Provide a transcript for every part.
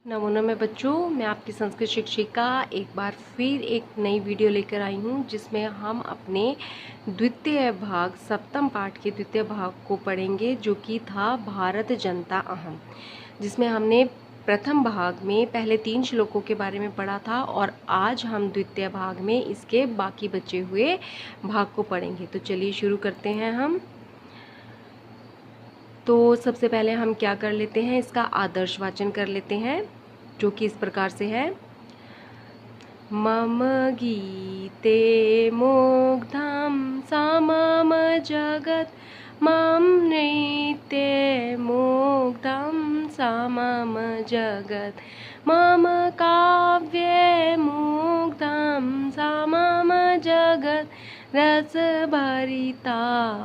नमो नमः बच्चों, मैं आपकी संस्कृत शिक्षिका एक बार फिर एक नई वीडियो लेकर आई हूँ जिसमें हम अपने द्वितीय भाग सप्तम पाठ के द्वितीय भाग को पढ़ेंगे, जो कि था भारत जनता अहम, जिसमें हमने प्रथम भाग में पहले 3 श्लोकों के बारे में पढ़ा था और आज हम द्वितीय भाग में इसके बाकी बचे हुए भाग को पढ़ेंगे। तो चलिए शुरू करते हैं हम। तो सबसे पहले हम क्या कर लेते हैं, इसका आदर्श वाचन कर लेते हैं, जो कि इस प्रकार से है। मम गीते मुग्धं समम जगत, मम नृत्ये मुग्धं समम जगत, मम काव्ये मुग्धं समम जगत, रस भरिता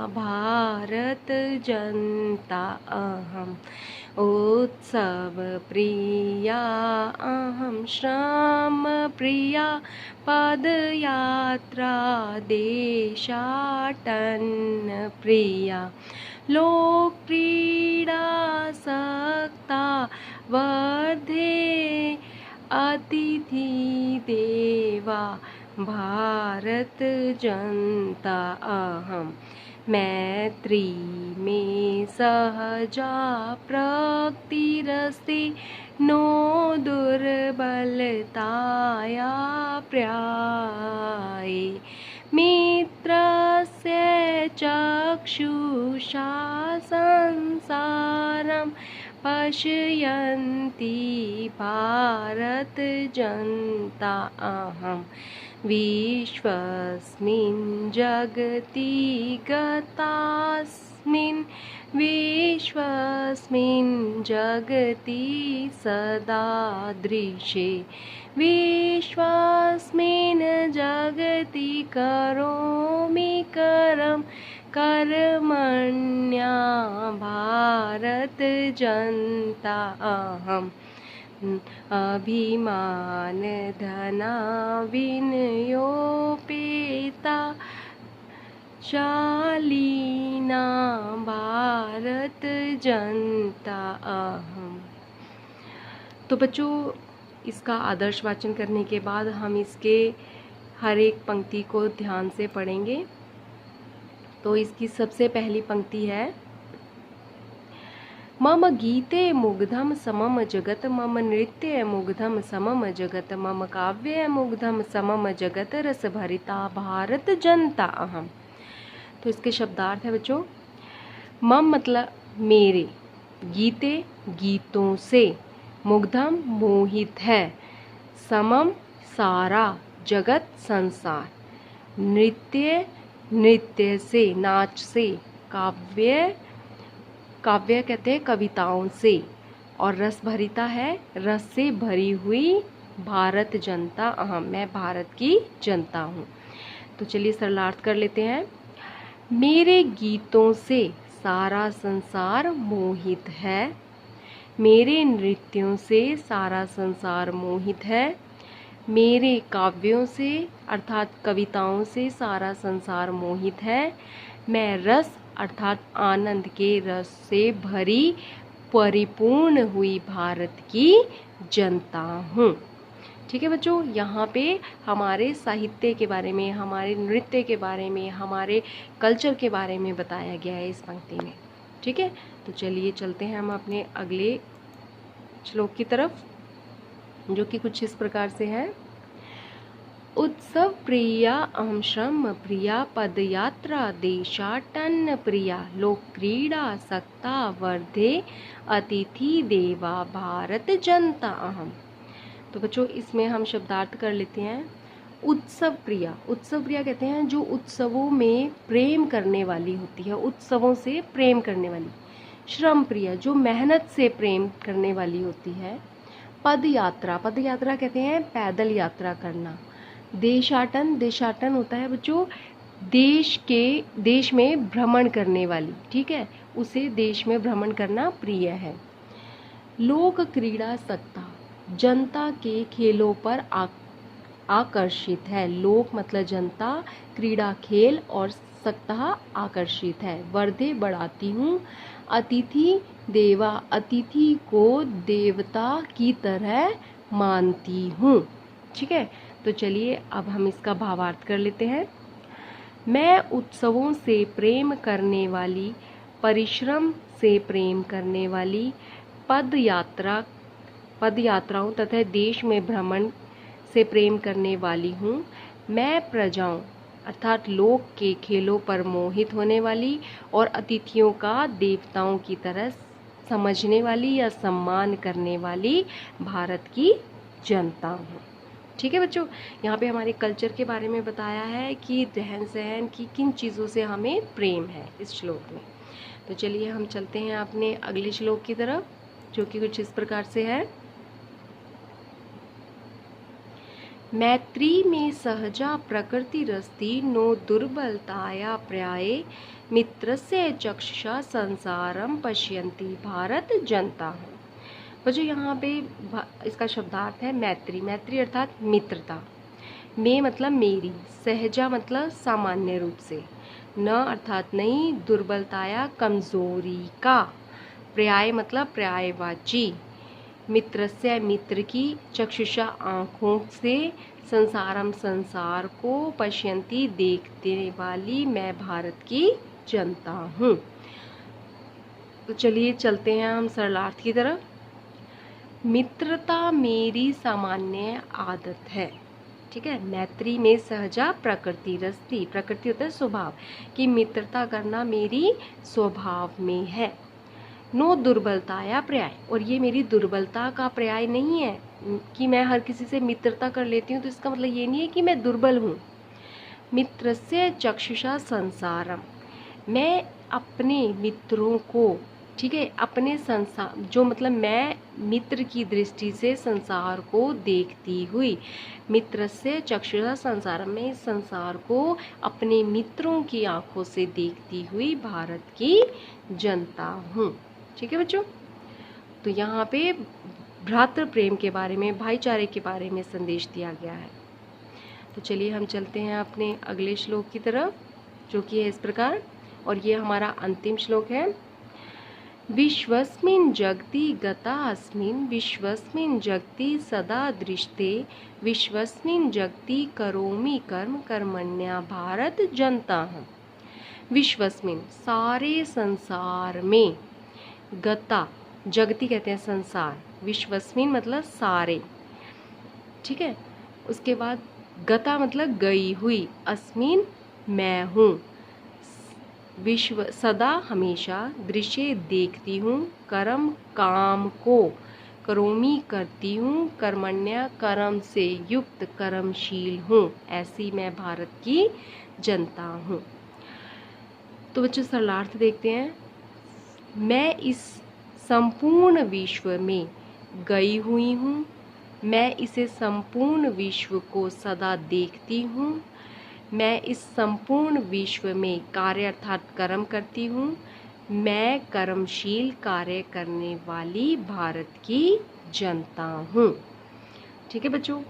भारत जनता अहम, उत्सव प्रिया अहम, श्रम प्रिया पदयात्रा देशाटन प्रिया, लोक क्रीडा सक्ता वर्धे, अतिथि देवा भारत जनता अहम, मैत्री में सहजा प्रकृतिरस्ति, नो दुर्बलताया पर्याये, मित्रस्य चक्षुषा संसारं पश्यन्ति भारत जनता अहम, विश्वस्मिन् जगति गतास्मिन्, विश्वस्मिन् जगति सदादृशे, विश्वस्मिन् जगति करोमि करं, कर्मण्या भारत जनता अहम, अभिमान धना विनयोपेता, शालीना भारत जनता अहम। तो बच्चों, इसका आदर्श वाचन करने के बाद हम इसके हर एक पंक्ति को ध्यान से पढ़ेंगे। तो इसकी सबसे पहली पंक्ति है, मम गीते मुग्धम समम जगत, मम नृत्ये मुग्धम समम जगत, मम काव्ये मुग्धम समम जगत, रस भरिता भारत जनता अहम। तो इसके शब्दार्थ है बच्चों, मम मतलब मेरे, गीते गीतों से, मुग्धम मोहित है, समम सारा, जगत संसार, नृत्य नृत्य से नाच से, काव्य काव्य कहते हैं कविताओं से, और रस भरिता है रस से भरी हुई, भारत जनता अहम मैं भारत की जनता हूँ। तो चलिए सरलार्थ कर लेते हैं। मेरे गीतों से सारा संसार मोहित है, मेरे नृत्यों से सारा संसार मोहित है, मेरे काव्यों से अर्थात कविताओं से सारा संसार मोहित है, मैं रस अर्थात आनंद के रस से भरी परिपूर्ण हुई भारत की जनता हूँ। ठीक है बच्चों, यहाँ पे हमारे साहित्य के बारे में, हमारे नृत्य के बारे में, हमारे कल्चर के बारे में बताया गया है इस पंक्ति में। ठीक है, तो चलिए चलते हैं हम अपने अगले श्लोक की तरफ, जो कि कुछ इस प्रकार से है। उत्सव प्रिया अहम, श्रम प्रिया पदयात्रा देशाटन प्रिया, लोक क्रीडा सक्ता वर्धे, अतिथि देवा भारत जनता अहम। तो बच्चों, इसमें हम शब्दार्थ कर लेते हैं। उत्सव प्रिया, उत्सव प्रिया कहते हैं जो उत्सवों में प्रेम करने वाली होती है, उत्सवों से प्रेम करने वाली। श्रम प्रिया, जो मेहनत से प्रेम करने वाली होती है। पद यात्रा, पद यात्रा कहते हैं पैदल यात्रा करना। देशाटन, देशाटन होता है बच्चों देश में भ्रमण करने वाली, ठीक है, उसे देश में भ्रमण करना प्रिय है। लोक क्रीड़ा सक्ता, जनता के खेलों पर आकर्षित है। लोक मतलब जनता, क्रीड़ा खेल, और सक्ता आकर्षित है। वर्धे बढ़ाती हूँ, अतिथि देवा, अतिथि को देवता की तरह मानती हूँ। ठीक है, तो चलिए अब हम इसका भावार्थ कर लेते हैं। मैं उत्सवों से प्रेम करने वाली, परिश्रम से प्रेम करने वाली, पदयात्राओं तथा देश में भ्रमण से प्रेम करने वाली हूँ। मैं प्रजाओं अर्थात लोक के खेलों पर मोहित होने वाली और अतिथियों का देवताओं की तरह समझने वाली या सम्मान करने वाली भारत की जनता हूँ। ठीक है बच्चों, यहाँ पे हमारे कल्चर के बारे में बताया है कि रहन सहन की किन चीज़ों से हमें प्रेम है इस श्लोक में। तो चलिए हम चलते हैं अपने अगले श्लोक की तरफ, जो कि कुछ इस प्रकार से है। मैत्री में सहजा प्रकृति रस्ती, नो दुर्बलताया पर्याये, मित्रस्य चक्षुषा संसारम पश्यन्ति भारत जनता हूँ। बच्चों यहाँ पे इसका शब्दार्थ है मैत्री। मैत्री अर्थात मित्रता। में मतलब मेरी, सहजा मतलब सामान्य रूप से, न अर्थात नहीं, दुर्बलताया कमजोरी का, पर्याय मतलब पर्यायवाची, मित्रस्य मित्र की, चक्षुषा आँखों से, संसारम संसार को, पश्यन्ति देखने वाली मैं भारत की जनता हूँ। तो चलिए चलते हैं हम सरलार्थ की तरफ। मित्रता मेरी सामान्य आदत है। ठीक है, मैत्री में सहजा प्रकृति रस्ती, प्रकृति होता है स्वभाव, कि मित्रता करना मेरी स्वभाव में है। नो दुर्बलताया पर्याय, और ये मेरी दुर्बलता का पर्याय नहीं है कि मैं हर किसी से मित्रता कर लेती हूँ तो इसका मतलब ये नहीं है कि मैं दुर्बल हूँ। मित्रस्य चक्षुषा संसारम, मैं अपने मित्रों को, ठीक है, अपने संसार, जो मतलब मैं मित्र की दृष्टि से संसार को देखती हुई, मित्र से चक्षुषा संसार में संसार को अपने मित्रों की आंखों से देखती हुई भारत की जनता हूँ। ठीक है बच्चों, तो यहाँ पे भ्रातृ प्रेम के बारे में, भाईचारे के बारे में संदेश दिया गया है। तो चलिए हम चलते हैं अपने अगले श्लोक की तरफ, जो कि है इस प्रकार, और ये हमारा अंतिम श्लोक है। विश्वस्मिन् जगति गता अस्मिन्, विश्वस्मिन् जगति सदा दृष्टे, विश्वस्मिन् जगति करोमि कर्म कर्मण्या भारत जनता हूँ। विश्वस्मिन् सारे संसार में, गता जगति कहते हैं संसार, विश्वस्मिन् मतलब सारे, ठीक है, उसके बाद गता मतलब गई हुई, अस्मिन् मैं हूँ, विश्व सदा हमेशा, दृश्य देखती हूँ, कर्म काम को, करोमी करती हूँ, कर्मण्य कर्म से युक्त कर्मशील हूँ, ऐसी मैं भारत की जनता हूँ। तो बच्चों सरलार्थ देखते हैं। मैं इस संपूर्ण विश्व में गई हुई हूँ, मैं इसे संपूर्ण विश्व को सदा देखती हूँ, मैं इस संपूर्ण विश्व में कार्य अर्थात कर्म करती हूँ, मैं कर्मशील कार्य करने वाली भारत की जनता हूँ। ठीक है बच्चों,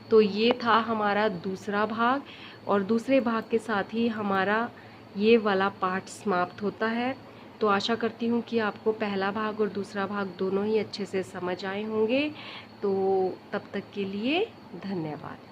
तो ये था हमारा दूसरा भाग, और दूसरे भाग के साथ ही हमारा ये वाला पाठ समाप्त होता है। तो आशा करती हूँ कि आपको पहला भाग और दूसरा भाग दोनों ही अच्छे से समझ आए होंगे। तो तब तक के लिए धन्यवाद।